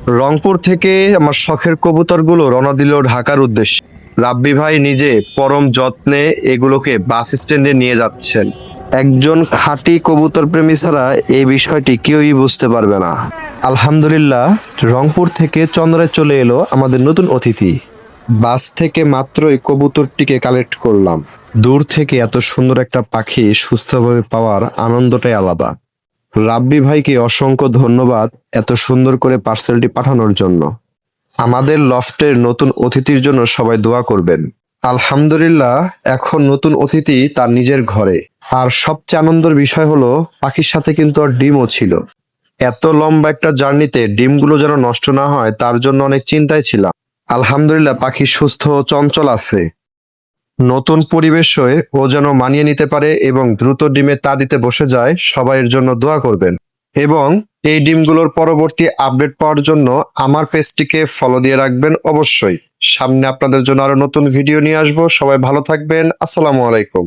রংপুর থেকে আমার শখের কবুতরগুলো রওনা দিল ঢাকার উদ্দেশ্যে। রাব্বি ভাই নিজে পরম যত্নে এগুলোকে বাস স্ট্যান্ডে নিয়ে যাচ্ছেন। একজন খাঁটি কবুতর প্রেমী ছাড়া এই বিষয়টি কেউই বুঝতে পারবে না। আলহামদুলিল্লাহ, রংপুর থেকে চন্দ্রায় চলে এলো আমাদের নতুন অতিথি। বাস থেকে মাত্রই কবুতরটিকে কালেক্ট করলাম। দূর থেকে এত সুন্দর একটা পাখি সুস্থভাবে পাওয়ার আনন্দটাই আলাদা। রাব্বি ভাইকে অসংখ্য ধন্যবাদ এত সুন্দর করে পার্সেলটি পাঠানোর জন্য। আমাদের লফটের নতুন অতিথির জন্য সবাই দোয়া করবেন। আলহামদুলিল্লাহ, এখন নতুন অতিথি তার নিজের ঘরে। আর সবচেয়ে আনন্দের বিষয় হলো পাখির সাথে কিন্তু আর ডিমও ছিল। এত লম্বা একটা জার্নিতে ডিমগুলো যেন নষ্ট না হয় তার জন্য অনেক চিন্তায় ছিলাম। আলহামদুলিল্লাহ, পাখি সুস্থ ও চঞ্চল আছে। নতুন পরিবেশে ও যেন মানিয়ে নিতে পারে এবং দ্রুত ডিমে তা দিতে বসে যায়, সবাইয়ের জন্য দোয়া করবেন। এবং এই ডিমগুলোর পরবর্তী আপডেট পাওয়ার জন্য আমার পেজটিকে ফলো দিয়ে রাখবেন অবশ্যই। সামনে আপনাদের জন্য আরো নতুন ভিডিও নিয়ে আসবো। সবাই ভালো থাকবেন। আসসালামু আলাইকুম।